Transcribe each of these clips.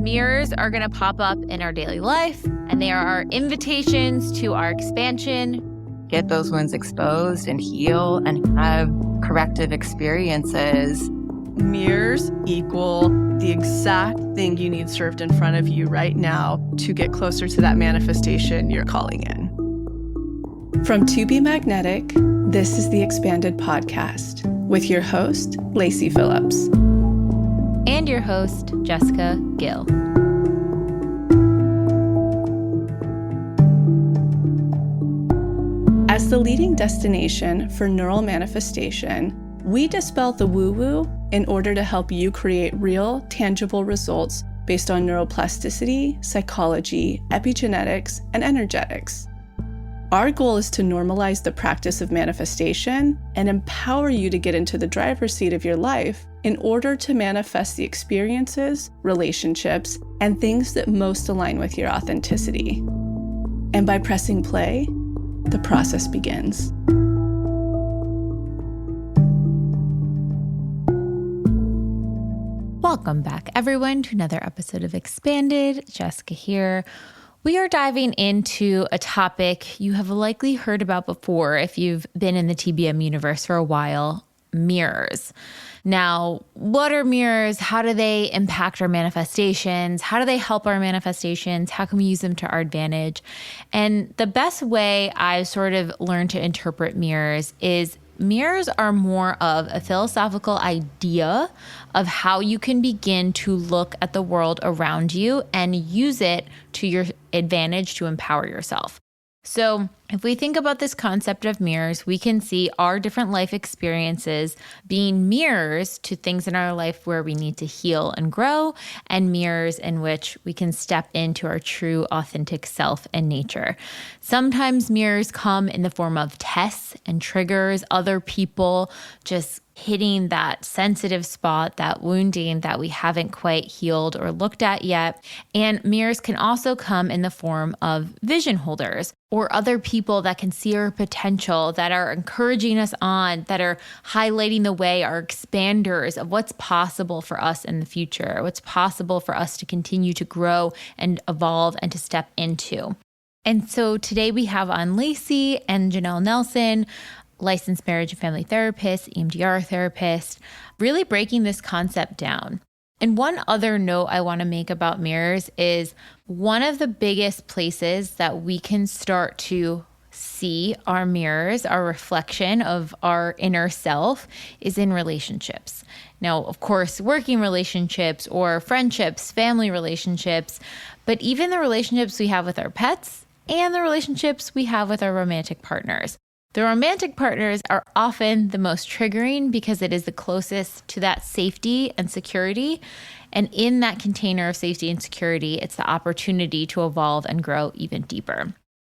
Mirrors are going to pop up in our daily life, and they are our invitations to our expansion. Get those wounds exposed and heal and have corrective experiences. Mirrors equal the exact thing you need served in front of you right now to get closer to that manifestation you're calling in. From To Be Magnetic, this is the Expanded Podcast with your host, Lacy Phillips. And your host, Jessica Gill. As the leading destination for neural manifestation, we dispel the woo-woo in order to help you create real, tangible results based on neuroplasticity, psychology, epigenetics, and energetics. Our goal is to normalize the practice of manifestation and empower you to get into the driver's seat of your life in order to manifest the experiences, relationships, and things that most align with your authenticity. And by pressing play, the process begins. Welcome back, everyone, to another episode of Expanded. Jessica here. We are diving into a topic you have likely heard about before if you've been in the TBM universe for a while: mirrors. Now, what are mirrors? How do they impact our manifestations? How do they help our manifestations? How can we use them to our advantage? And the best way I've sort of learned to interpret mirrors is mirrors are more of a philosophical idea of how you can begin to look at the world around you and use it to your advantage to empower yourself. So if we think about this concept of mirrors, we can see our different life experiences being mirrors to things in our life where we need to heal and grow, and mirrors in which we can step into our true, authentic self and nature. Sometimes mirrors come in the form of tests and triggers, other people just hitting that sensitive spot, that wounding that we haven't quite healed or looked at yet. And mirrors can also come in the form of vision holders or other people that can see our potential, that are encouraging us on, that are highlighting the way, our expanders of what's possible for us in the future, what's possible for us to continue to grow and evolve and to step into. And so today we have on Lacy and Janelle Nelson, licensed marriage and family therapist, EMDR therapist, really breaking this concept down. And one other note I want to make about mirrors is one of the biggest places that we can start to see our mirrors, our reflection of our inner self, is in relationships. Now, of course, working relationships or friendships, family relationships, but even the relationships we have with our pets and the relationships we have with our romantic partners. The romantic partners are often the most triggering because it is the closest to that safety and security. And in that container of safety and security, it's the opportunity to evolve and grow even deeper.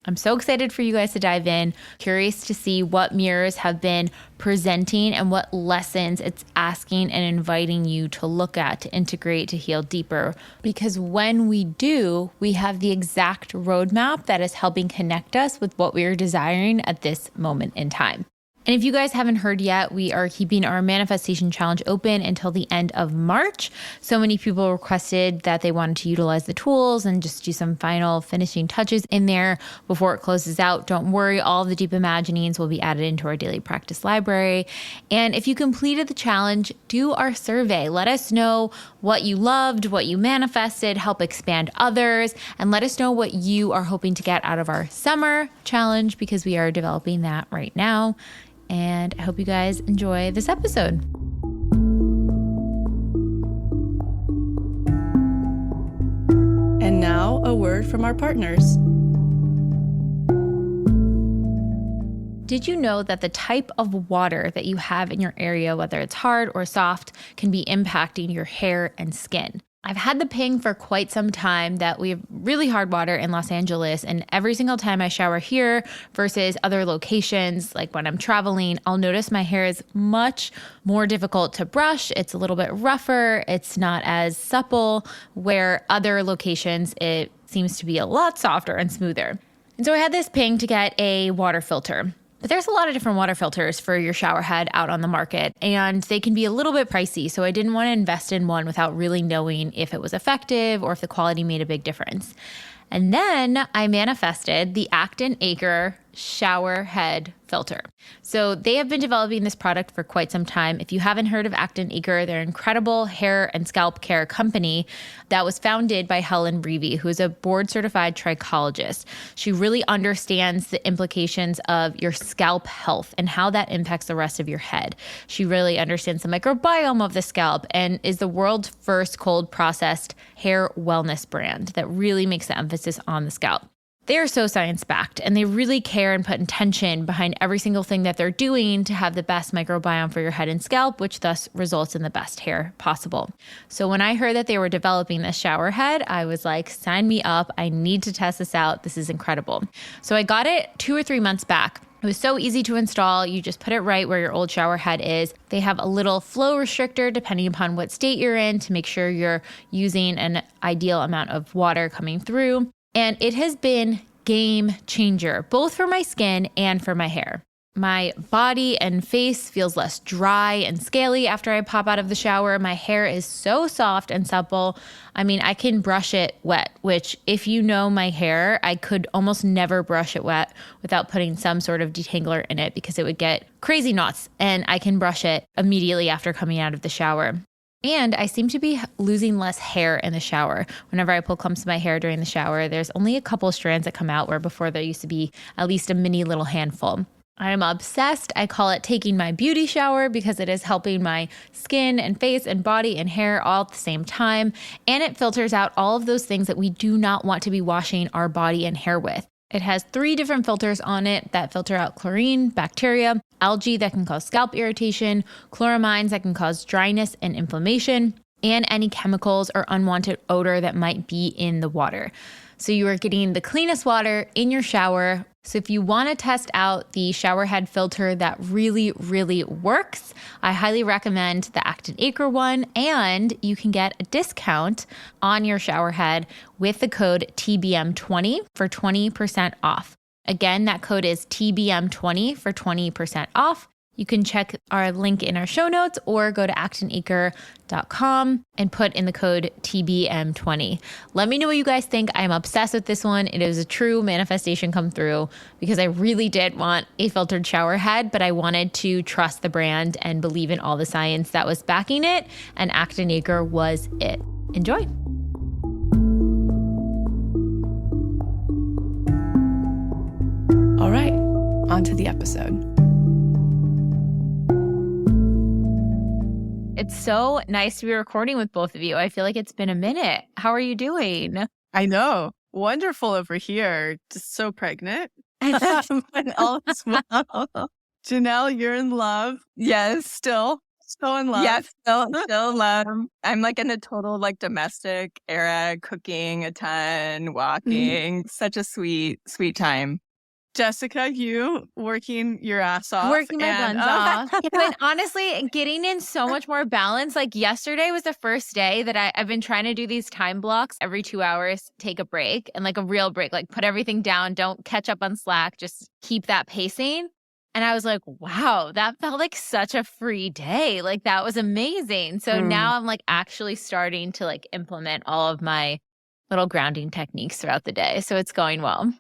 I'm so excited for you guys to dive in, curious to see what mirrors have been presenting and what lessons it's asking and inviting you to look at, to integrate, to heal deeper. Because when we do, we have the exact roadmap that is helping connect us with what we are desiring at this moment in time. And if you guys haven't heard yet, we are keeping our manifestation challenge open until the end of March. So many people requested that they wanted to utilize the tools and just do some final finishing touches in there before it closes out. Don't worry, all the deep imaginings will be added into our daily practice library. And if you completed the challenge, do our survey. Let us know what you loved, what you manifested, help expand others, and let us know what you are hoping to get out of our summer challenge, because we are developing that right now. And I hope you guys enjoy this episode. And now a word from our partners. Did you know that the type of water that you have in your area, whether it's hard or soft, can be impacting your hair and skin? I've had the ping for quite some time that we have really hard water in Los Angeles, and every single time I shower here versus other locations, like when I'm traveling, I'll notice my hair is much more difficult to brush. It's a little bit rougher. It's not as supple, where other locations, it seems to be a lot softer and smoother. And so I had this ping to get a water filter. But there's a lot of different water filters for your shower head out on the market, and they can be a little bit pricey. So I didn't want to invest in one without really knowing if it was effective or if the quality made a big difference. And then I manifested the Acton Acre shower head filter. So they have been developing this product for quite some time. If you haven't heard of Acton Acre, they're an incredible hair and scalp care company that was founded by Helen Reavy, who is a board certified trichologist. She really understands the implications of your scalp health and how that impacts the rest of your head. She really understands the microbiome of the scalp and is the world's first cold processed hair wellness brand that really makes the emphasis on the scalp. They are so science-backed, and they really care and put intention behind every single thing that they're doing to have the best microbiome for your head and scalp, which thus results in the best hair possible. So when I heard that they were developing this shower head, I was like, sign me up. I need to test this out. This is incredible. So I got it 2 or 3 months back. It was so easy to install. You just put it right where your old shower head is. They have a little flow restrictor depending upon what state you're in to make sure you're using an ideal amount of water coming through. And it has been game changer, both for my skin and for my hair. My body and face feels less dry and scaly after I pop out of the shower. My hair is so soft and supple. I mean, I can brush it wet, which if you know my hair, I could almost never brush it wet without putting some sort of detangler in it because it would get crazy knots, and I can brush it immediately after coming out of the shower. And I seem to be losing less hair in the shower. Whenever I pull clumps of my hair during the shower, there's only a couple strands that come out where before there used to be at least a mini little handful. I'm obsessed. I call it taking my beauty shower because it is helping my skin and face and body and hair all at the same time. And it filters out all of those things that we do not want to be washing our body and hair with. It has 3 different filters on it that filter out chlorine, bacteria, algae that can cause scalp irritation, chloramines that can cause dryness and inflammation, and any chemicals or unwanted odor that might be in the water. So you are getting the cleanest water in your shower. So if you want to test out the shower head filter that really, really works, I highly recommend the Acton Acre one, and you can get a discount on your shower head with the code TBM20 for 20% off. Again, that code is TBM20 for 20% off. You can check our link in our show notes or go to actonacre.com and put in the code TBM20. Let me know what you guys think. I'm obsessed with this one. It is a true manifestation come through because I really did want a filtered shower head, but I wanted to trust the brand and believe in all the science that was backing it, and Acton Acre was it. Enjoy. All right, on to the episode. It's so nice to be recording with both of you. I feel like it's been a minute. How are you doing? I know. Wonderful over here. Just so pregnant. But all is well. Janelle, you're in love. Yes, still. Still in love. Yes, still in love. I'm like in a total like domestic era, cooking a ton, walking. Such a sweet, sweet time. Jessica, you working your ass off. Working my buns off. But honestly, getting in so much more balance. Like yesterday was the first day that I've been trying to do these time blocks every 2 hours, take a break, and like a real break, like put everything down, don't catch up on Slack, just keep that pacing. And I was like, wow, that felt like such a free day. Like that was amazing. So now I'm like actually starting to like implement all of my little grounding techniques throughout the day. So it's going well.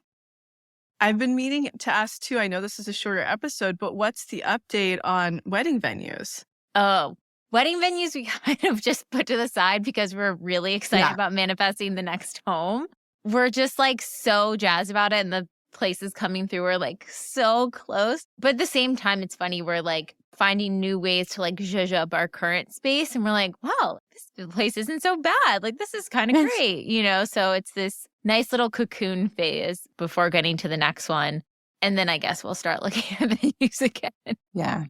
I've been meaning to ask too, I know this is a shorter episode, but what's the update on wedding venues? Oh, wedding venues we kind of just put to the side because we're really excited about manifesting the next home. We're just like so jazzed about it, and the places coming through are like so close. But at the same time, it's funny. We're like finding new ways to like zhuzh up our current space. And we're like, wow, this place isn't so bad. Like this is kind of great, you know? So it's this nice little cocoon phase before getting to the next one. And then I guess we'll start looking at venues again. Yeah.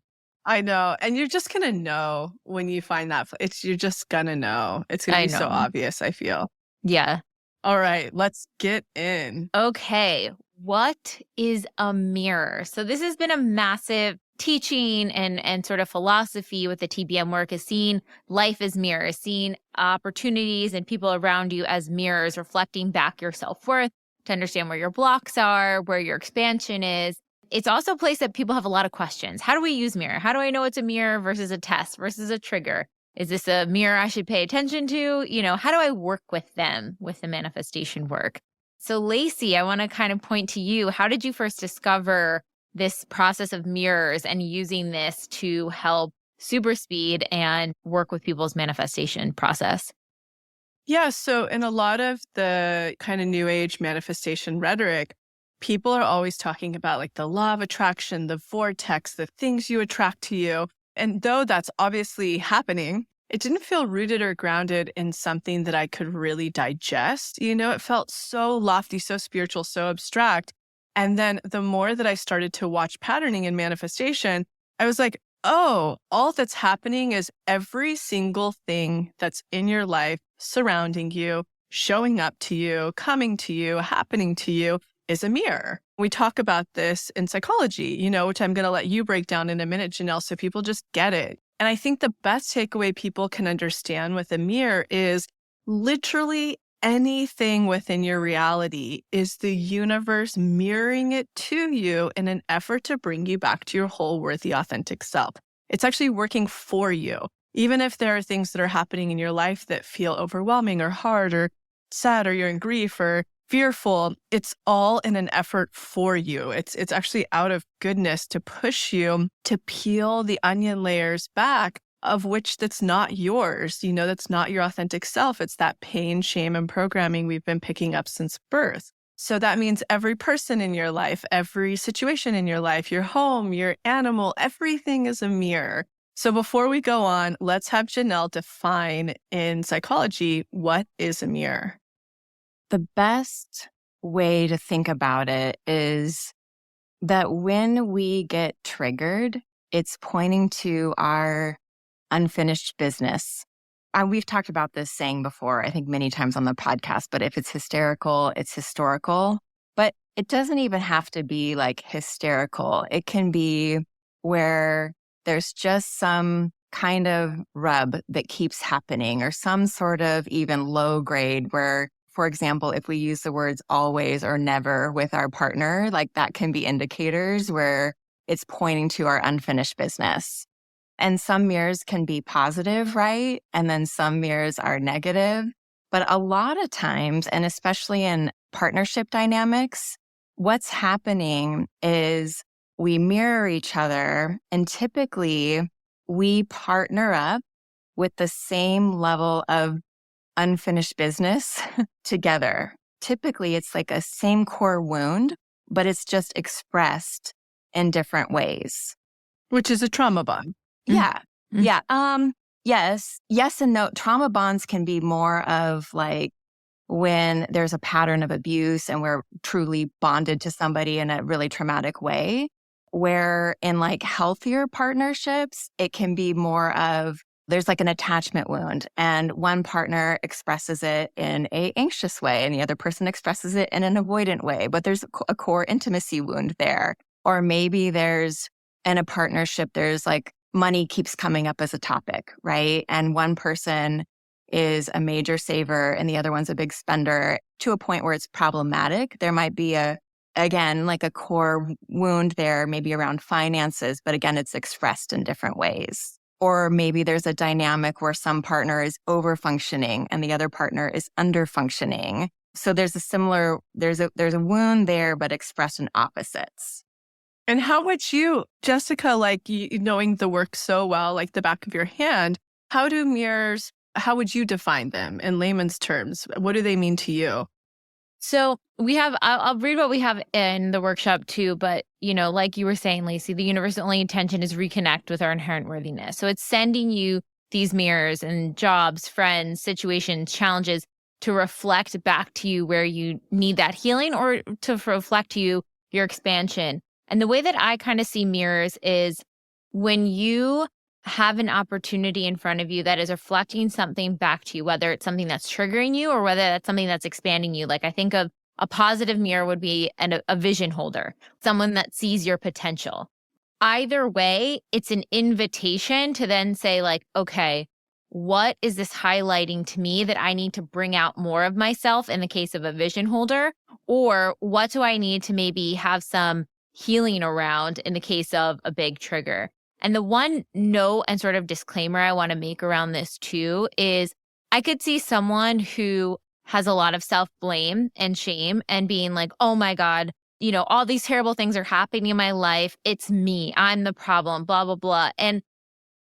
I know. And you're just going to know when you find that. You're just going to know. It's going to be so obvious, I feel. Yeah. All right, let's get in. Okay. What is a mirror? So this has been a massive teaching and sort of philosophy with the TBM work, is seeing life as mirrors, seeing opportunities and people around you as mirrors, reflecting back your self-worth to understand where your blocks are, where your expansion is. It's also a place that people have a lot of questions. How do we use mirror? How do I know it's a mirror versus a test versus a trigger? Is this a mirror I should pay attention to? How do I work with them with the manifestation work? So Lacy, I want to kind of point to you. How did you first discover this process of mirrors and using this to help super speed and work with people's manifestation process? Yeah. So in a lot of the kind of new age manifestation rhetoric, people are always talking about like the law of attraction, the vortex, the things you attract to you. And though that's obviously happening, it didn't feel rooted or grounded in something that I could really digest. It felt so lofty, so spiritual, so abstract. And then the more that I started to watch patterning and manifestation, I was like, oh, all that's happening is every single thing that's in your life, surrounding you, showing up to you, coming to you, happening to you is a mirror. We talk about this in psychology, which I'm going to let you break down in a minute, Janelle, so people just get it. And I think the best takeaway people can understand with a mirror is literally anything within your reality is the universe mirroring it to you in an effort to bring you back to your whole, worthy, authentic self. It's actually working for you. Even if there are things that are happening in your life that feel overwhelming or hard or sad or you're in grief or fearful, it's all in an effort for you. It's actually out of goodness to push you to peel the onion layers back of which that's not yours. That's not your authentic self. It's that pain, shame, and programming we've been picking up since birth. So that means every person in your life, every situation in your life, your home, your animal, everything is a mirror. So before we go on, let's have Janelle define in psychology, what is a mirror? The best way to think about it is that when we get triggered, it's pointing to our unfinished business. We've talked about this saying before, I think many times on the podcast, but if it's hysterical, it's historical. But it doesn't even have to be like hysterical. It can be where there's just some kind of rub that keeps happening or some sort of even low grade where, for example, if we use the words always or never with our partner, like that can be indicators where it's pointing to our unfinished business. And some mirrors can be positive, right? And then some mirrors are negative. But a lot of times, and especially in partnership dynamics, what's happening is we mirror each other and typically we partner up with the same level of unfinished business together. Typically, it's like a same core wound, but it's just expressed in different ways. Which is a trauma bond. Yeah. Yeah. Yes and no. Trauma bonds can be more of like when there's a pattern of abuse and we're truly bonded to somebody in a really traumatic way. Where in like healthier partnerships, it can be more of there's like an attachment wound and one partner expresses it in an anxious way and the other person expresses it in an avoidant way, but there's a core intimacy wound there. Or maybe there's in a partnership, there's like money keeps coming up as a topic, right? And one person is a major saver and the other one's a big spender to a point where it's problematic. There might be again, like a core wound there, maybe around finances, but again, it's expressed in different ways. Or maybe there's a dynamic where some partner is over-functioning and the other partner is under-functioning. So there's a wound there, but expressed in opposites. And how would you, Jessica, like knowing the work so well, like the back of your hand, how do mirrors, how would you define them in layman's terms? What do they mean to you? So I'll read what we have in the workshop too, but like you were saying, Lacy, the universe's only intention is reconnect with our inherent worthiness. So it's sending you these mirrors and jobs, friends, situations, challenges to reflect back to you where you need that healing or to reflect to you your expansion. And the way that I kind of see mirrors is when you have an opportunity in front of you that is reflecting something back to you, whether it's something that's triggering you or whether that's something that's expanding you. Like I think of a positive mirror would be a vision holder, someone that sees your potential. Either way, it's an invitation to then say like, okay, what is this highlighting to me that I need to bring out more of myself in the case of a vision holder? Or what do I need to maybe have some healing around in the case of a big trigger. And the one note and sort of disclaimer I want to make around this too is I could see someone who has a lot of self-blame and shame and being like, oh my God, all these terrible things are happening in my life. It's me. I'm the problem, blah, blah, blah. And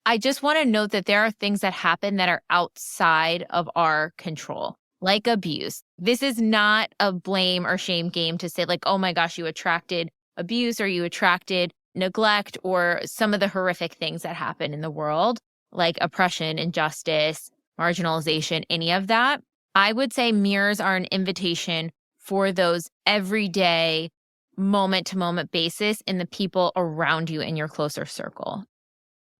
I just want to note that there are things that happen that are outside of our control, like abuse. This is not a blame or shame game to say like, oh my gosh, you attracted abuse or you attracted neglect or some of the horrific things that happen in the world, like oppression, injustice, marginalization, any of that. I would say mirrors are an invitation for those everyday, moment to moment basis in the people around you in your closer circle.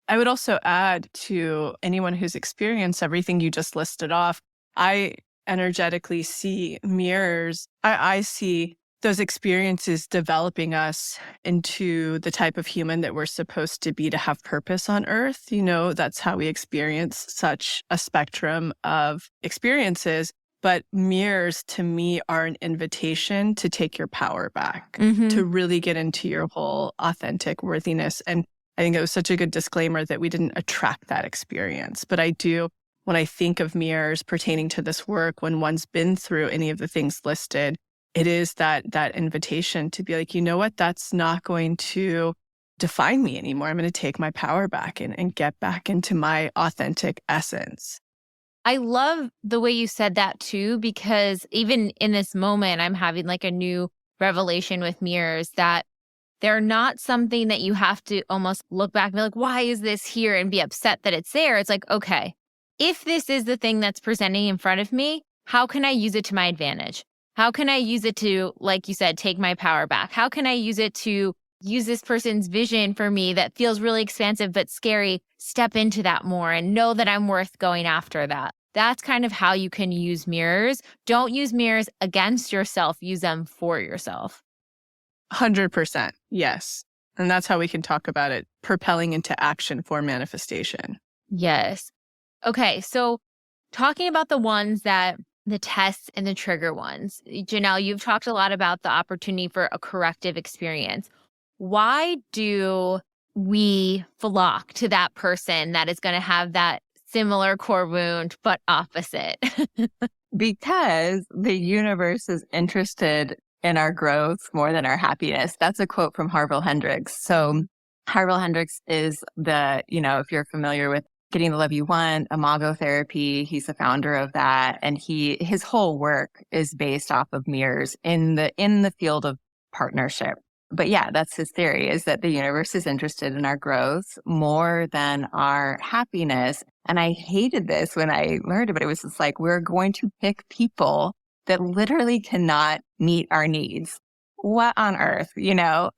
I would also add to anyone who's experienced everything you just listed off, I energetically see mirrors. I see those experiences developing us into the type of human that we're supposed to be to have purpose on earth. That's how we experience such a spectrum of experiences. But mirrors to me are an invitation to take your power back, to really get into your whole authentic worthiness. And I think it was such a good disclaimer that we didn't attract that experience. But I do, when I think of mirrors pertaining to this work, when one's been through any of the things listed, it is that invitation to be like, you know what, that's not going to define me anymore. I'm going to take my power back and get back into my authentic essence. I love the way you said that too, because even in this moment, I'm having like a new revelation with mirrors that they're not something that you have to almost look back and be like, why is this here? And be upset that it's there. It's like, okay, if this is the thing that's presenting in front of me, how can I use it to my advantage? How can I use it to, like you said, take my power back? How can I use it to use this person's vision for me that feels really expansive but scary? Step into that more and know that I'm worth going after that. That's kind of how you can use mirrors. Don't use mirrors against yourself. Use them for yourself. 100%. Yes. And that's how we can talk about it, propelling into action for manifestation. Yes. Okay. So talking about the tests and the trigger ones, Janelle, you've talked a lot about the opportunity for a corrective experience. Why do we flock to that person that is going to have that similar core wound, but opposite? Because the universe is interested in our growth more than our happiness. That's a quote from Harville Hendrix. So Harville Hendrix is if you're familiar with Getting the Love You Want, Imago Therapy, he's the founder of that. And his whole work is based off of mirrors in the field of partnership. But yeah, that's his theory, is that the universe is interested in our growth more than our happiness. And I hated this when I learned about it. It was just like, we're going to pick people that literally cannot meet our needs. What on earth,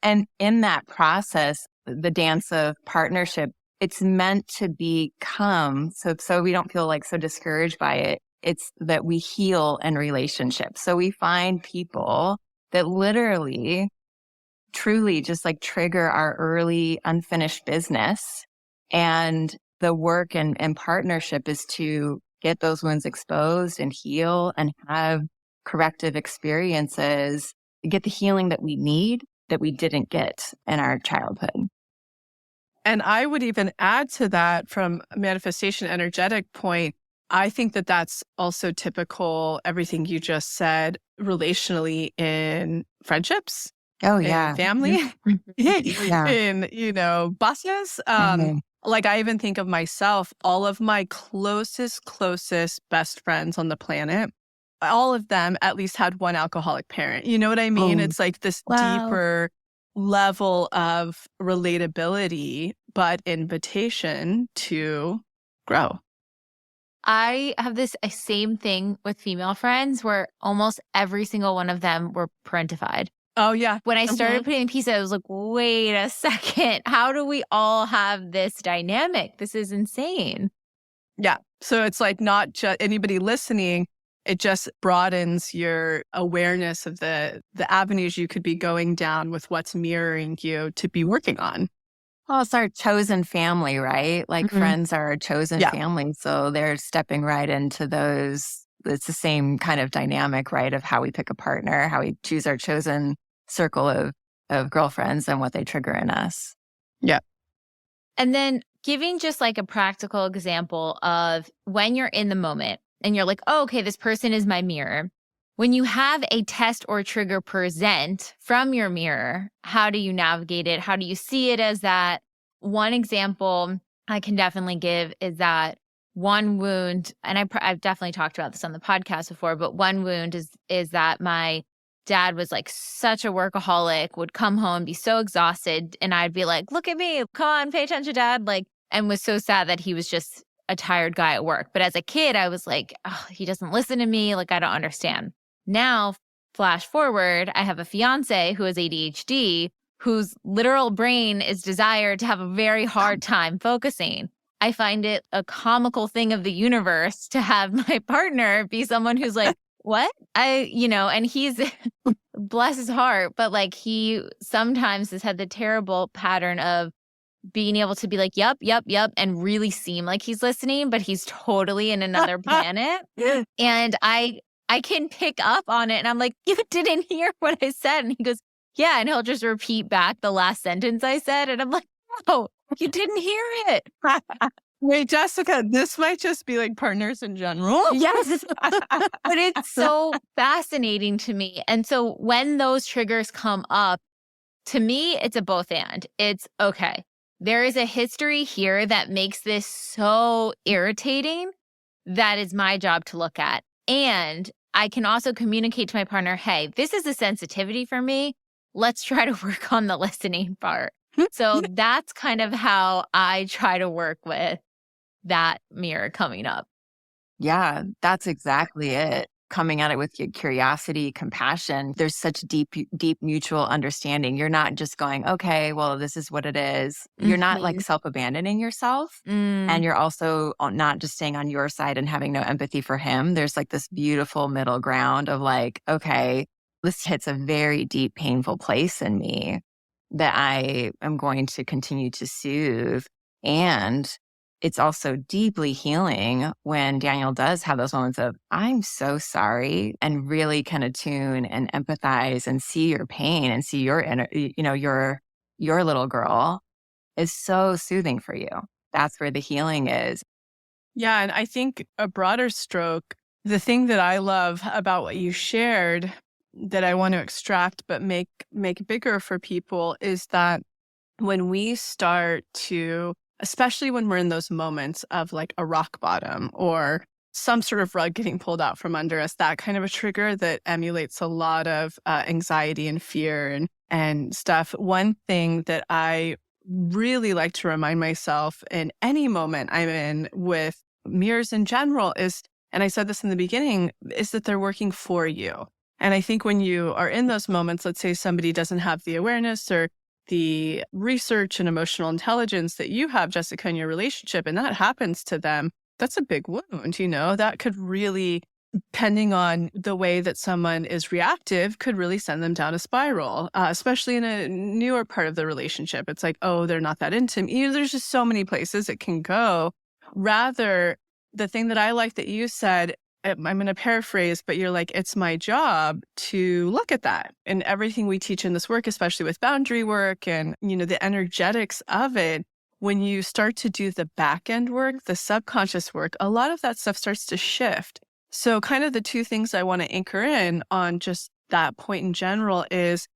And in that process, the dance of partnership, it's meant to become, so we don't feel like so discouraged by it. It's that we heal in relationships. So we find people that literally, truly just like trigger our early unfinished business. And the work and partnership is to get those wounds exposed and heal and have corrective experiences, get the healing that we need that we didn't get in our childhood. And I would even add to that from a manifestation energetic point, I think that that's also typical, everything you just said, relationally in friendships. Oh, yeah. In family, Yeah. in, bosses. Like I even think of myself, all of my closest best friends on the planet, all of them at least had one alcoholic parent. You know what I mean? It's like this deeper level of relatability, but invitation to grow. I have this same thing with female friends where almost every single one of them were parentified. Oh, yeah. When I started putting pieces, I was like, wait a second. How do we all have this dynamic? This is insane. Yeah. So it's like not just anybody listening. It just broadens your awareness of the avenues you could be going down with what's mirroring you to be working on. Well, it's our chosen family, right? Like friends are our chosen family. So they're stepping right into those. It's the same kind of dynamic, right? Of how we pick a partner, how we choose our chosen circle of of girlfriends and what they trigger in us. Yeah. And then giving just like a practical example of when you're in the moment and you're like, oh, okay, this person is my mirror. When you have a test or trigger present from your mirror, how do you navigate it? How do you see it as that? One example I can definitely give is that one wound, and I've definitely talked about this on the podcast before, but one wound is that my dad was like such a workaholic, would come home, be so exhausted, and I'd be like, look at me, come on, pay attention, Dad, like, and was so sad that he was just a tired guy at work. But as a kid, I was like, oh, he doesn't listen to me, like, I don't understand. Now, flash forward, I have a fiance who has ADHD, whose literal brain is desired to have a very hard time focusing. I find it a comical thing of the universe to have my partner be someone who's like, what? And he's, bless his heart, but like he sometimes has had the terrible pattern of being able to be like, yep, and really seem like he's listening, but he's totally in another planet. And I can pick up on it and I'm like, you didn't hear what I said. And he goes, yeah. And he'll just repeat back the last sentence I said. And I'm like, oh, you didn't hear it. Wait, Jessica, this might just be like partners in general. Yes. But it's so fascinating to me. And so when those triggers come up, to me, it's a both and. It's okay. There is a history here that makes this so irritating. That is my job to look at. And I can also communicate to my partner, hey, this is a sensitivity for me. Let's try to work on the listening part. So that's kind of how I try to work with that mirror coming up. Yeah, that's exactly it. Coming at it with curiosity, compassion. There's such deep mutual understanding. You're not just going, okay, well, this is what it is. You're not like self-abandoning yourself. And you're also not just staying on your side and having no empathy for him. There's like this beautiful middle ground of like, okay, this hits a very deep, painful place in me that I am going to continue to soothe. And it's also deeply healing when Daniel does have those moments of, I'm so sorry, and really kind of tune and empathize and see your pain and see your inner, your little girl is so soothing for you. That's where the healing is. Yeah. And I think a broader stroke, the thing that I love about what you shared that I want to extract but make bigger for people is that when we start to, especially when we're in those moments of like a rock bottom or some sort of rug getting pulled out from under us, that kind of a trigger that emulates a lot of anxiety and fear and stuff. One thing that I really like to remind myself in any moment I'm in with mirrors in general is, and I said this in the beginning, is that they're working for you. And I think when you are in those moments, let's say somebody doesn't have the awareness or the research and emotional intelligence that you have, Jessica, in your relationship, and that happens to them, that's a big wound, that could really, depending on the way that someone is reactive, could really send them down a spiral, especially in a newer part of the relationship. It's like, oh, they're not that into me. There's just so many places it can go. Rather, the thing that I like that you said, I'm going to paraphrase, but you're like, it's my job to look at that. And everything we teach in this work, especially with boundary work and, the energetics of it, when you start to do the back end work, the subconscious work, a lot of that stuff starts to shift. So kind of the two things I want to anchor in on just that point in general is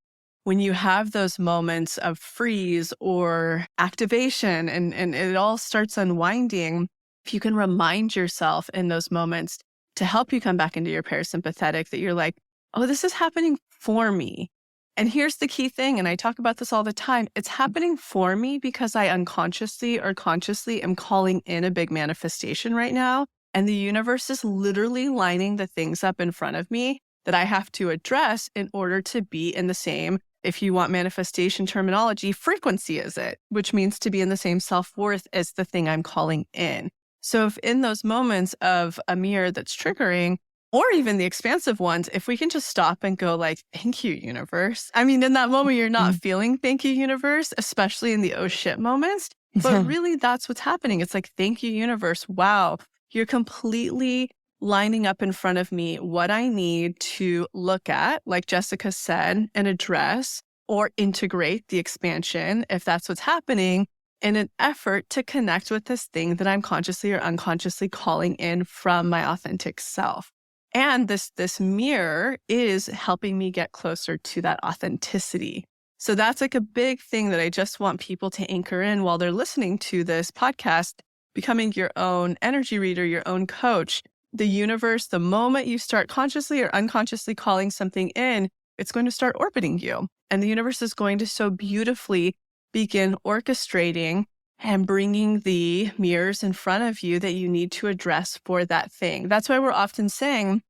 when you have those moments of freeze or activation and it all starts unwinding, if you can remind yourself in those moments to help you come back into your parasympathetic, that you're like, oh, this is happening for me. And here's the key thing, and I talk about this all the time. It's happening for me because I unconsciously or consciously am calling in a big manifestation right now. And the universe is literally lining the things up in front of me that I have to address in order to be in the same, if you want manifestation terminology, frequency is it, which means to be in the same self-worth as the thing I'm calling in. So if in those moments of a mirror that's triggering, or even the expansive ones, if we can just stop and go like, thank you, universe. I mean, in that moment, you're not feeling thank you, universe, especially in the oh shit moments. But really, that's what's happening. It's like, thank you, universe. Wow, you're completely lining up in front of me what I need to look at, like Jessica said, and address or integrate the expansion, if that's what's happening, in an effort to connect with this thing that I'm consciously or unconsciously calling in from my authentic self. And this mirror is helping me get closer to that authenticity. So that's like a big thing that I just want people to anchor in while they're listening to this podcast, becoming your own energy reader, your own coach. The universe, the moment you start consciously or unconsciously calling something in, it's going to start orbiting you. And the universe is going to so beautifully begin orchestrating and bringing the mirrors in front of you that you need to address for that thing. That's why we're often saying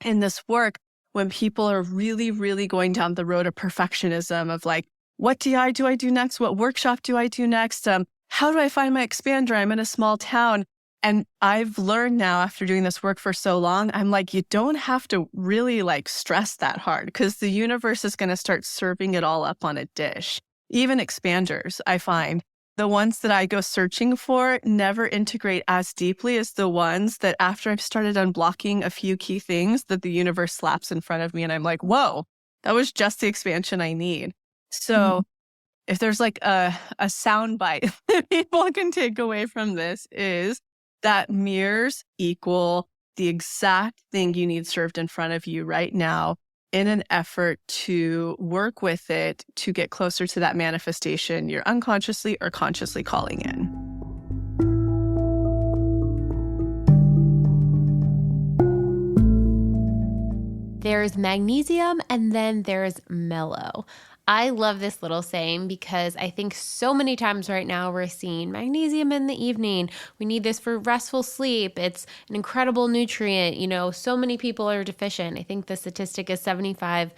in this work, when people are really, really going down the road of perfectionism of like, what do I do next? What workshop do I do next? How do I find my expander? I'm in a small town. And I've learned now after doing this work for so long, I'm like, you don't have to really like stress that hard because the universe is going to start serving it all up on a dish. Even expanders, I find. The ones that I go searching for never integrate as deeply as the ones that after I've started unblocking a few key things that the universe slaps in front of me and I'm like, whoa, that was just the expansion I need. So if there's like a sound bite that people can take away from this is that mirrors equal the exact thing you need served in front of you right now in an effort to work with it to get closer to that manifestation you're unconsciously or consciously calling in. There's magnesium and then there's mellow. I love this little saying because I think so many times right now we're seeing magnesium in the evening. We need this for restful sleep. It's an incredible nutrient. You know, so many people are deficient. I think the statistic is 75%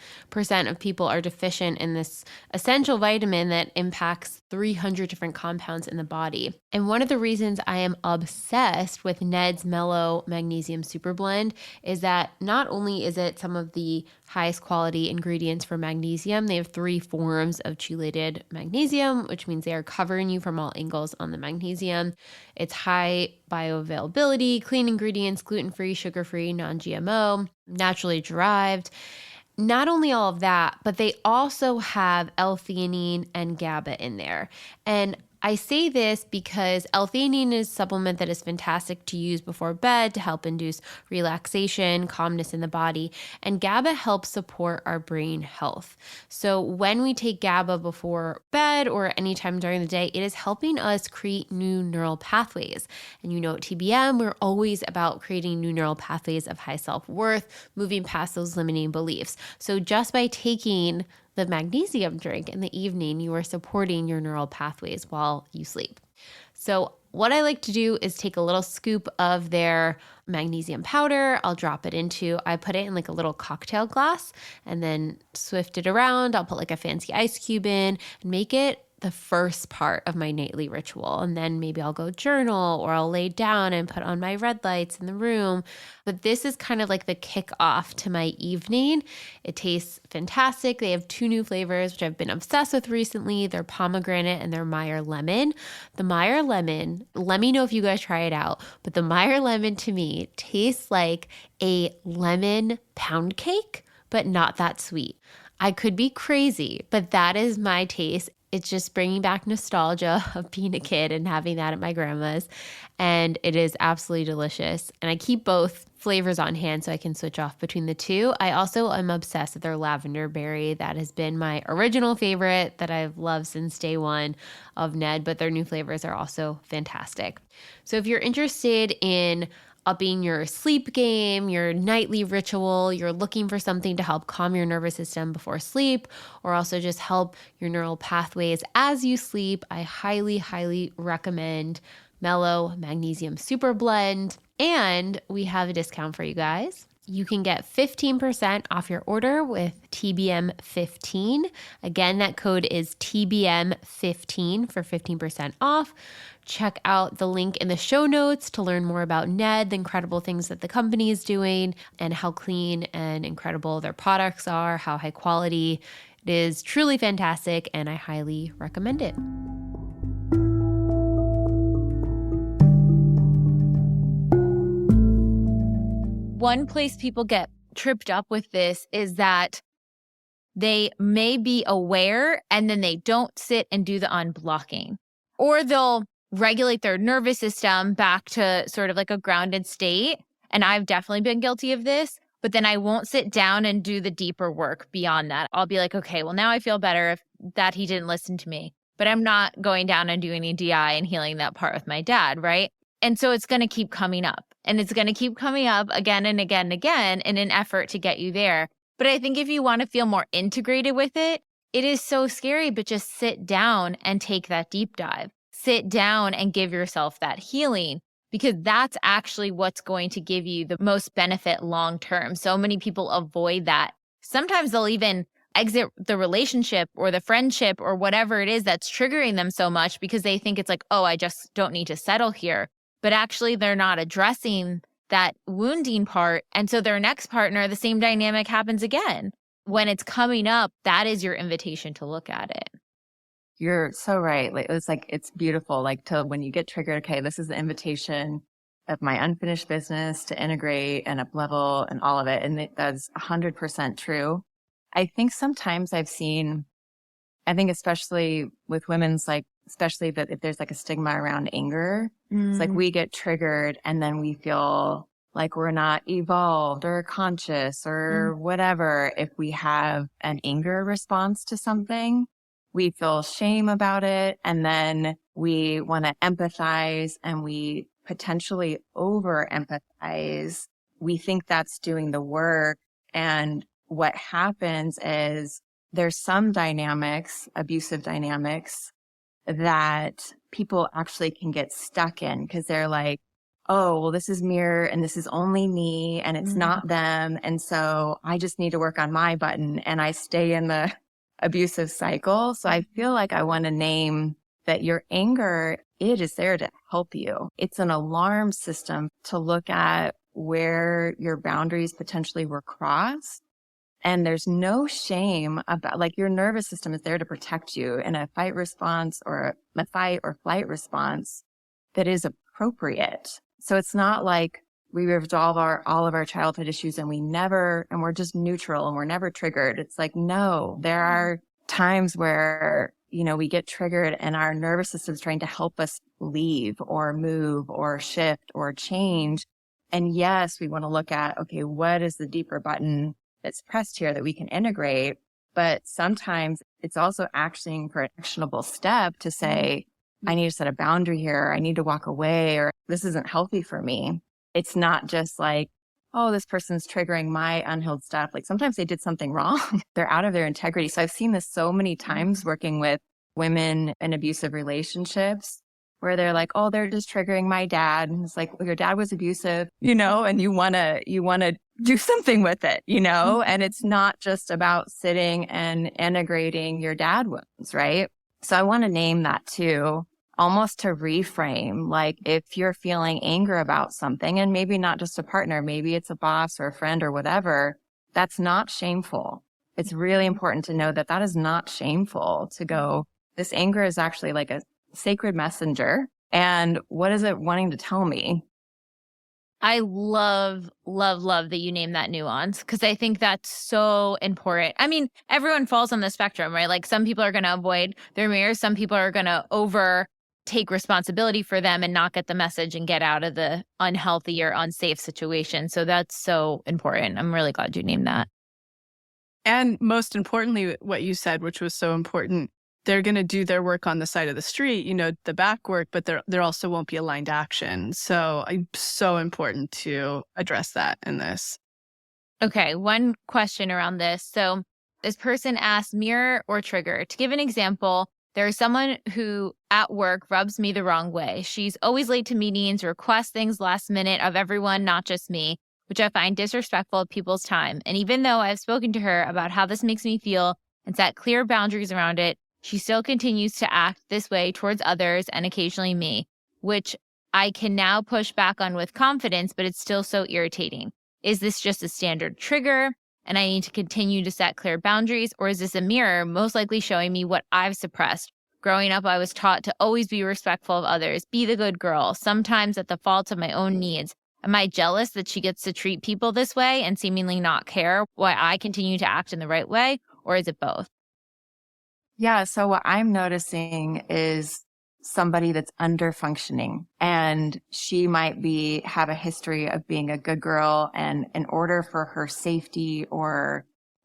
of people are deficient in this essential vitamin that impacts 300 different compounds in the body. And one of the reasons I am obsessed with Ned's Mellow Magnesium Super Blend is that not only is it some of the highest quality ingredients for magnesium, they have 3 forms of chelated magnesium, which means they are covering you from all angles on the magnesium. It's high bioavailability, clean ingredients, gluten-free, sugar-free, non-GMO, naturally derived. Not only all of that, but they also have L-theanine and GABA in there. And I say this because L-theanine is a supplement that is fantastic to use before bed to help induce relaxation, calmness in the body, and GABA helps support our brain health. So when we take GABA before bed or anytime during the day, it is helping us create new neural pathways. And you know at TBM, we're always about creating new neural pathways of high self-worth, moving past those limiting beliefs. So just by taking the magnesium drink in the evening, you are supporting your neural pathways while you sleep. So what I like to do is take a little scoop of their magnesium powder. I put it in like a little cocktail glass and then swift it around. I'll put like a fancy ice cube in and make it the first part of my nightly ritual. And then maybe I'll go journal or I'll lay down and put on my red lights in the room. But this is kind of like the kickoff to my evening. It tastes fantastic. They have 2 new flavors, which I've been obsessed with recently. They're pomegranate and they're Meyer lemon. The Meyer lemon, let me know if you guys try it out, but the Meyer lemon to me tastes like a lemon pound cake, but not that sweet. I could be crazy, but that is my taste. It's just bringing back nostalgia of being a kid and having that at my grandma's. And it is absolutely delicious. And I keep both flavors on hand so I can switch off between the 2. I also am obsessed with their lavender berry. That has been my original favorite that I've loved since day one of Ned, but their new flavors are also fantastic. So if you're interested in upping your sleep game, your nightly ritual, you're looking for something to help calm your nervous system before sleep, or also just help your neural pathways as you sleep, I highly, highly recommend Mellow Magnesium Super Blend. And we have a discount for you guys. You can get 15% off your order with TBM15. Again, that code is TBM15 for 15% off. Check out the link in the show notes to learn more about Ned, the incredible things that the company is doing, and how clean and incredible their products are, how high quality. It is truly fantastic, and I highly recommend it. One place people get tripped up with this is that they may be aware and then they don't sit and do the unblocking. Or they'll regulate their nervous system back to sort of like a grounded state. And I've definitely been guilty of this, but then I won't sit down and do the deeper work beyond that. I'll be like, okay, well, now I feel better if that he didn't listen to me, but I'm not going down and doing any DI and healing that part with my dad, right? And so it's going to keep coming up, and it's going to keep coming up again and again and again in an effort to get you there. But I think if you want to feel more integrated with it, it is so scary, but just sit down and take that deep dive. Sit down and give yourself that healing, because that's actually what's going to give you the most benefit long term. So many people avoid that. Sometimes they'll even exit the relationship or the friendship or whatever it is that's triggering them so much because they think it's like, oh, I just don't need to settle here. But actually, they're not addressing that wounding part. And so their next partner, the same dynamic happens again. When it's coming up, that is your invitation to look at it. You're so right. Like, it's beautiful. Like, to when you get triggered, okay, this is the invitation of my unfinished business to integrate and up level and all of it. And that's 100% true. I think sometimes I've seen, especially with women's, like, especially that if there's like a stigma around anger, it's like we get triggered and then we feel like we're not evolved or conscious or whatever. If we have an anger response to something, we feel shame about it. And then we want to empathize and we potentially over empathize. We think that's doing the work. And what happens is there's some dynamics, abusive dynamics, that people actually can get stuck in because they're like, oh, well, this is mirror and this is only me and it's not them. And so I just need to work on my button, and I stay in the abusive cycle. So I feel like I want to name that your anger, it is there to help you. It's an alarm system to look at where your boundaries potentially were crossed. And there's no shame about, like, your nervous system is there to protect you in a fight response or a fight or flight response that is appropriate. So it's not like we resolve all of our childhood issues and we're just neutral and we're never triggered. It's like, no, there are times where, we get triggered and our nervous system is trying to help us leave or move or shift or change. And yes, we want to look at, okay, what is the deeper button that's pressed here that we can integrate? But sometimes it's also acting for an actionable step to say, I need to set a boundary here. I need to walk away, or this isn't healthy for me. It's not just like, oh, this person's triggering my unhealed stuff. Like, sometimes they did something wrong. They're out of their integrity. So I've seen this so many times working with women in abusive relationships where they're like, oh, they're just triggering my dad. And it's like, well, your dad was abusive, and you want to do something with it, and it's not just about sitting and integrating your dad wounds, right? So I want to name that too, almost to reframe, like, if you're feeling anger about something, and maybe not just a partner, maybe it's a boss or a friend or whatever, that's not shameful. It's really important to know that that is not shameful to go, this anger is actually like a sacred messenger. And what is it wanting to tell me? I love, love, love that you name that nuance, because I think that's so important. I mean, everyone falls on the spectrum, right? Like, some people are going to avoid their mirrors. Some people are going to take responsibility for them and not get the message and get out of the unhealthy or unsafe situation. So that's so important. I'm really glad you named that. And most importantly, what you said, which was so important, they're going to do their work on the side of the street, the back work, but there also won't be aligned action. So it's so important to address that in this. Okay, one question around this. So this person asked, mirror or trigger? To give an example, there is someone who at work rubs me the wrong way. She's always late to meetings, requests things last minute of everyone, not just me, which I find disrespectful of people's time. And even though I've spoken to her about how this makes me feel and set clear boundaries around it, she still continues to act this way towards others and occasionally me, which I can now push back on with confidence, but it's still so irritating. Is this just a standard trigger and I need to continue to set clear boundaries, or is this a mirror most likely showing me what I've suppressed? Growing up, I was taught to always be respectful of others, be the good girl, sometimes at the fault of my own needs. Am I jealous that she gets to treat people this way and seemingly not care why I continue to act in the right way? or is it both? Yeah. So what I'm noticing is somebody that's under functioning, and she might have a history of being a good girl. And in order for her safety or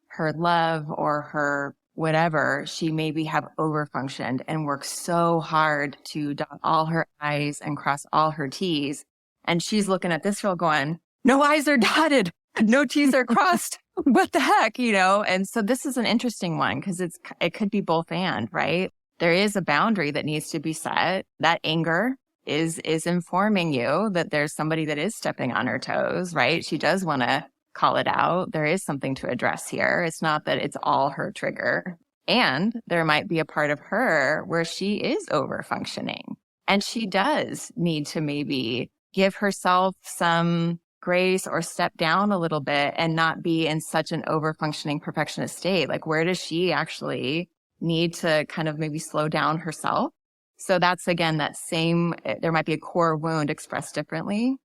her love or her whatever, she maybe have overfunctioned and worked so hard to dot all her I's and cross all her T's. And she's looking at this girl going, no I's are dotted, no T's are crossed. What the heck, And so this is an interesting one because it could be both and, right? There is a boundary that needs to be set. That anger is informing you that there's somebody that is stepping on her toes, right? She does want to call it out. There is something to address here. It's not that it's all her trigger. And there might be a part of her where she is over functioning, and she does need to maybe give herself some grace or step down a little bit and not be in such an over-functioning perfectionist state. Like, where does she actually need to kind of maybe slow down herself? So that's, again, there might be a core wound expressed differently.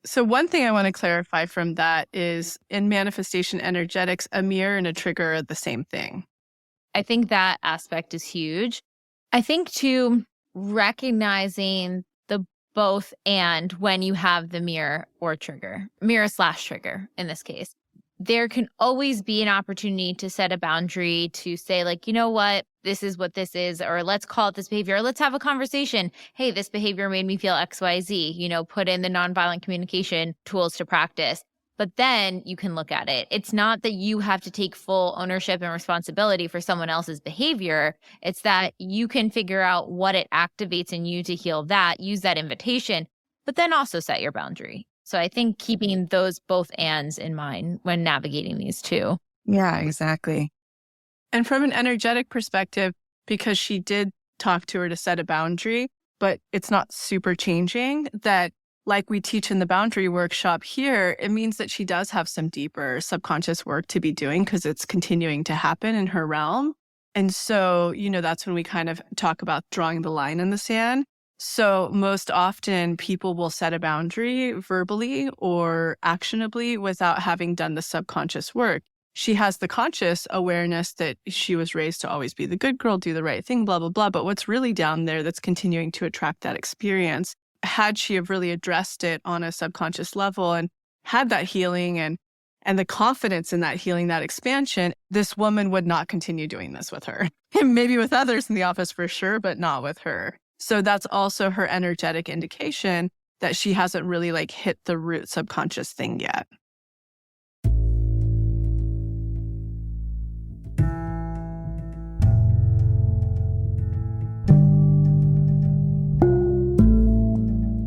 So one thing I want to clarify from that is in manifestation energetics, a mirror and a trigger are the same thing. I think that aspect is huge. I think too, recognizing the both and when you have the mirror / trigger in this case, there can always be an opportunity to set a boundary to say, like, you know what this is, or let's call it this behavior, or let's have a conversation. Hey, this behavior made me feel XYZ, put in the nonviolent communication tools to practice. But then you can look at it. It's not that you have to take full ownership and responsibility for someone else's behavior. It's that you can figure out what it activates in you to heal that, use that invitation, but then also set your boundary. So I think keeping those both ands in mind when navigating these two. Yeah, exactly. And from an energetic perspective, because she did talk to her to set a boundary, but it's not super changing, that like we teach in the boundary workshop here, it means that she does have some deeper subconscious work to be doing because it's continuing to happen in her realm. And so, that's when we kind of talk about drawing the line in the sand. So most often people will set a boundary verbally or actionably without having done the subconscious work. She has the conscious awareness that she was raised to always be the good girl, do the right thing, blah, blah, blah. But what's really down there that's continuing to attract that experience, had she have really addressed it on a subconscious level and had that healing and the confidence in that healing, that expansion, this woman would not continue doing this with her. Maybe with others in the office for sure, but not with her. So that's also her energetic indication that she hasn't really hit the root subconscious thing yet.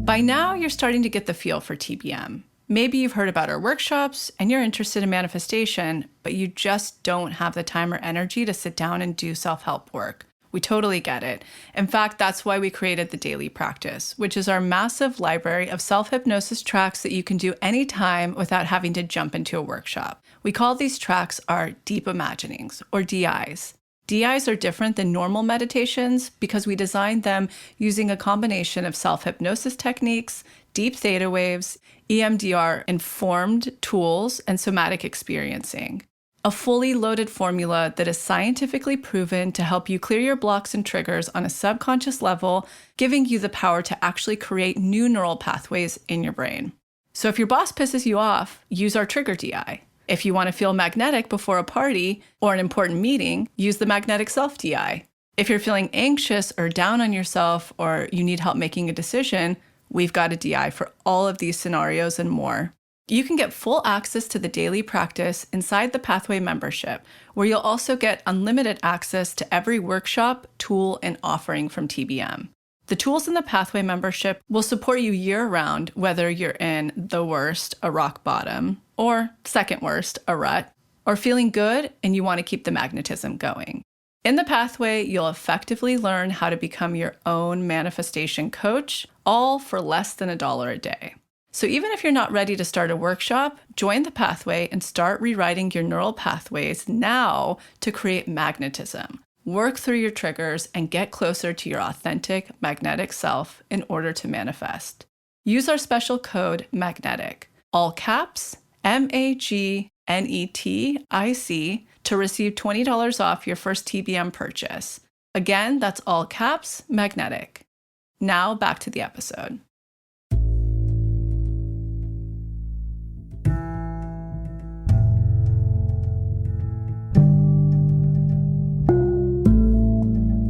By now, you're starting to get the feel for TBM. Maybe you've heard about our workshops and you're interested in manifestation, but you just don't have the time or energy to sit down and do self-help work. We totally get it. In fact, that's why we created the Daily Practice, which is our massive library of self-hypnosis tracks that you can do anytime without having to jump into a workshop. We call these tracks our Deep Imaginings, or DIs. DIs are different than normal meditations because we designed them using a combination of self-hypnosis techniques, deep theta waves, EMDR-informed tools, and somatic experiencing. A fully loaded formula that is scientifically proven to help you clear your blocks and triggers on a subconscious level, giving you the power to actually create new neural pathways in your brain. So if your boss pisses you off, use our Trigger DI. If you want to feel magnetic before a party or an important meeting, use the Magnetic Self DI. If you're feeling anxious or down on yourself or you need help making a decision, we've got a DI for all of these scenarios and more. You can get full access to the Daily Practice inside the Pathway membership, where you'll also get unlimited access to every workshop, tool, and offering from TBM. The tools in the Pathway membership will support you year-round, whether you're in the worst, a rock bottom, or second worst, a rut, or feeling good and you want to keep the magnetism going. In the Pathway, you'll effectively learn how to become your own manifestation coach, all for less than $1 a day. So even if you're not ready to start a workshop, join the Pathway and start rewriting your neural pathways now to create magnetism. Work through your triggers and get closer to your authentic magnetic self in order to manifest. Use our special code MAGNETIC, all caps, MAGNETIC, NETIC, to receive $20 off your first TBM purchase. Again, that's all caps, magnetic. Now back to the episode.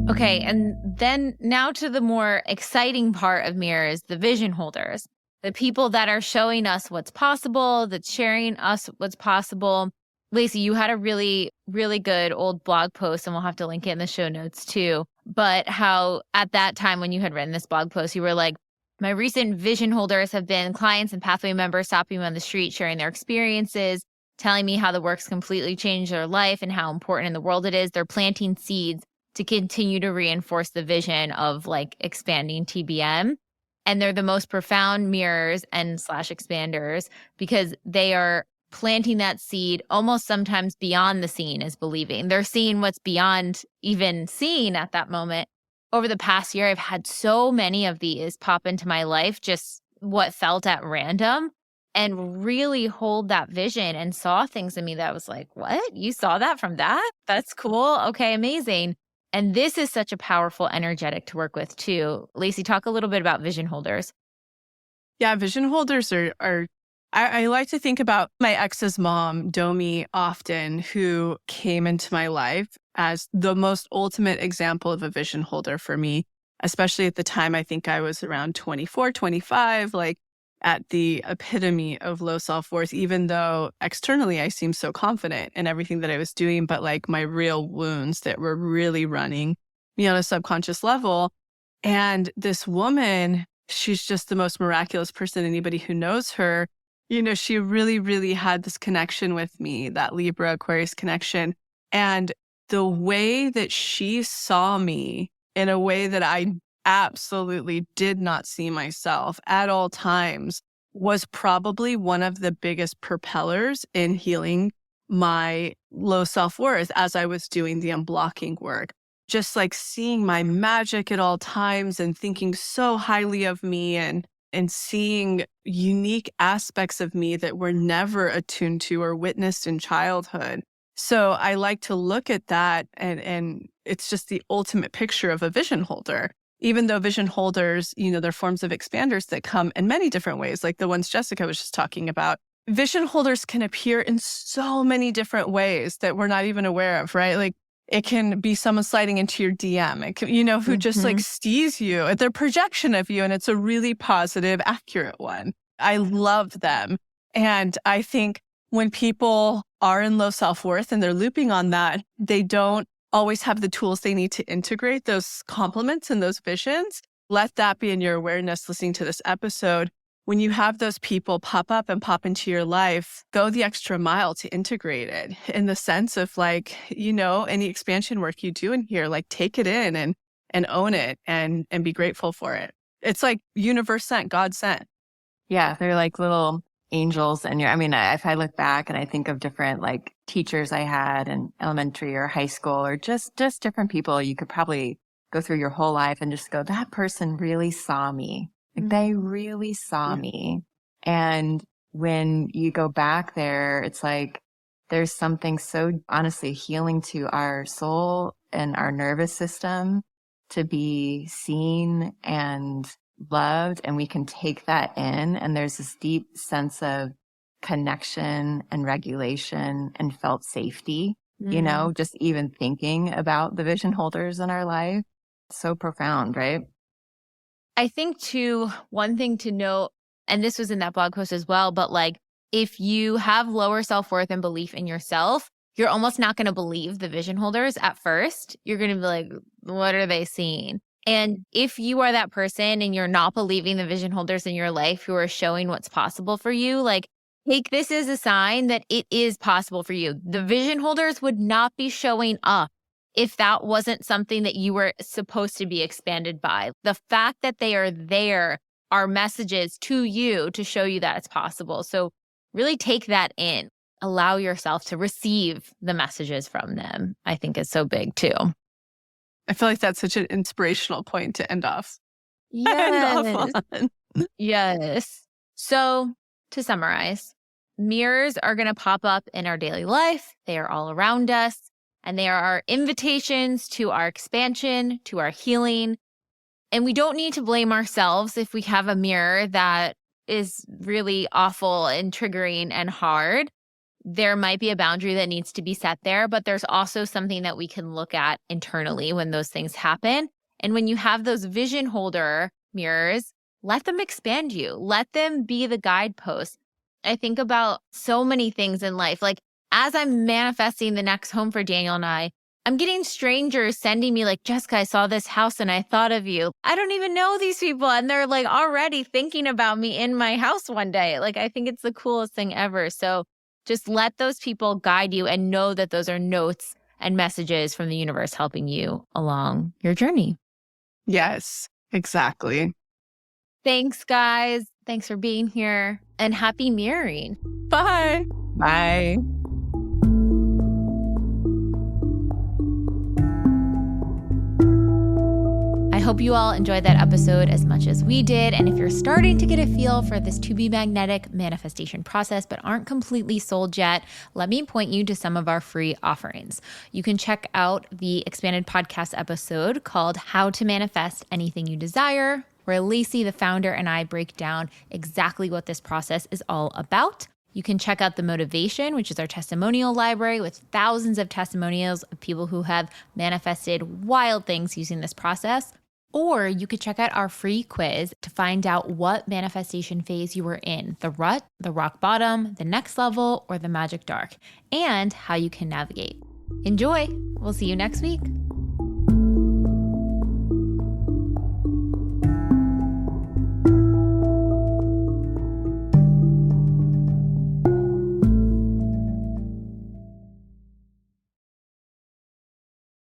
Okay, and then now to the more exciting part of mirrors, the vision holders, the people that are showing us what's possible, that's sharing us what's possible. Lacy, you had a really, really good old blog post, and we'll have to link it in the show notes too. But how at that time when you had written this blog post, you were like, my recent vision holders have been clients and pathway members stopping me on the street, sharing their experiences, telling me how the work's completely changed their life and how important in the world it is. They're planting seeds to continue to reinforce the vision of like expanding TBM. And they're the most profound mirrors and / expanders because they are planting that seed almost sometimes beyond the seeing is believing. They're seeing what's beyond even seeing at that moment. Over the past year, I've had so many of these pop into my life, just what felt at random, and really hold that vision and saw things in me that was like, what? You saw that from that? That's cool. Okay, amazing. And this is such a powerful energetic to work with too. Lacy, talk a little bit about vision holders. Yeah, vision holders are I like to think about my ex's mom, Domi, often, who came into my life as the most ultimate example of a vision holder for me, especially at the time. I think I was around 24, 25, like at the epitome of low self-worth, even though externally I seemed so confident in everything that I was doing, but like my real wounds that were really running me on a subconscious level. And this woman, she's just the most miraculous person. Anybody who knows her, you know, she really, really had this connection with me, that Libra Aquarius connection. And the way that she saw me in a way that I absolutely did not see myself at all times was probably one of the biggest propellers in healing my low self-worth as I was doing the unblocking work. Just like seeing my magic at all times and thinking so highly of me and seeing unique aspects of me that were never attuned to or witnessed in childhood. So I like to look at that and it's just the ultimate picture of a vision holder. Even though vision holders, you know, they're forms of expanders that come in many different ways, like the ones Jessica was just talking about. Vision holders can appear in so many different ways that we're not even aware of, right? Like it can be someone sliding into your DM, it can, you know, who just like sees you at their projection of you. And it's a really positive, accurate one. I love them. And I think when people are in low self-worth and they're looping on that, they don't always have the tools they need to integrate those compliments and those visions. Let that be in your awareness listening to this episode. When you have those people pop up and pop into your life, go the extra mile to integrate it in the sense of like, you know, any expansion work you do in here, like take it in and own it and be grateful for it. It's like universe sent, God sent. Yeah, they're like little angels. And if I look back and I think of different like teachers I had in elementary or high school or just different people, you could probably go through your whole life and just go, that person really saw me. Like they really saw me. And when you go back there, it's like there's something so honestly healing to our soul and our nervous system to be seen and loved, and we can take that in, and there's this deep sense of connection and regulation and felt safety, you know, just even thinking about the vision holders in our life. So profound, right? I think too, one thing to note, and this was in that blog post as well, but like if you have lower self-worth and belief in yourself, you're almost not going to believe the vision holders at first. You're going to be like, what are they seeing? And if you are that person and you're not believing the vision holders in your life who are showing what's possible for you, like take this as a sign that it is possible for you. The vision holders would not be showing up if that wasn't something that you were supposed to be expanded by. The fact that they are there are messages to you to show you that it's possible. So really take that in. Allow yourself to receive the messages from them, I think is so big too. I feel like that's such an inspirational point to end off. Yes. Yes. So to summarize, Mirrors are going to pop up in our daily life. They are all around us, and they are our invitations to our expansion, to our healing. And we don't need to blame ourselves if we have a mirror that is really awful and triggering and hard. There might be a boundary that needs to be set there, but there's also something that we can look at internally when those things happen. And when you have those vision holder mirrors, let them expand you. Let them be the guidepost. I think about so many things in life. Like as I'm manifesting the next home for Daniel and I'm getting strangers sending me like, Jessica, I saw this house and I thought of you. I don't even know these people. And they're like already thinking about me in my house one day. Like, I think it's the coolest thing ever. So just let those people guide you and know that those are notes and messages from the universe helping you along your journey. Yes, exactly. Thanks, guys. Thanks for being here and happy mirroring. Bye. Bye. I hope you all enjoyed that episode as much as we did. And if you're starting to get a feel for this to be magnetic manifestation process, but aren't completely sold yet, let me point you to some of our free offerings. You can check out the expanded podcast episode called How to Manifest Anything You Desire, where Lacy, the founder, and I break down exactly what this process is all about. You can check out The Motivation, which is our testimonial library with thousands of testimonials of people who have manifested wild things using this process. Or you could check out our free quiz to find out what manifestation phase you were in, the rut, the rock bottom, the next level, or the magic dark, and how you can navigate. Enjoy! We'll see you next week.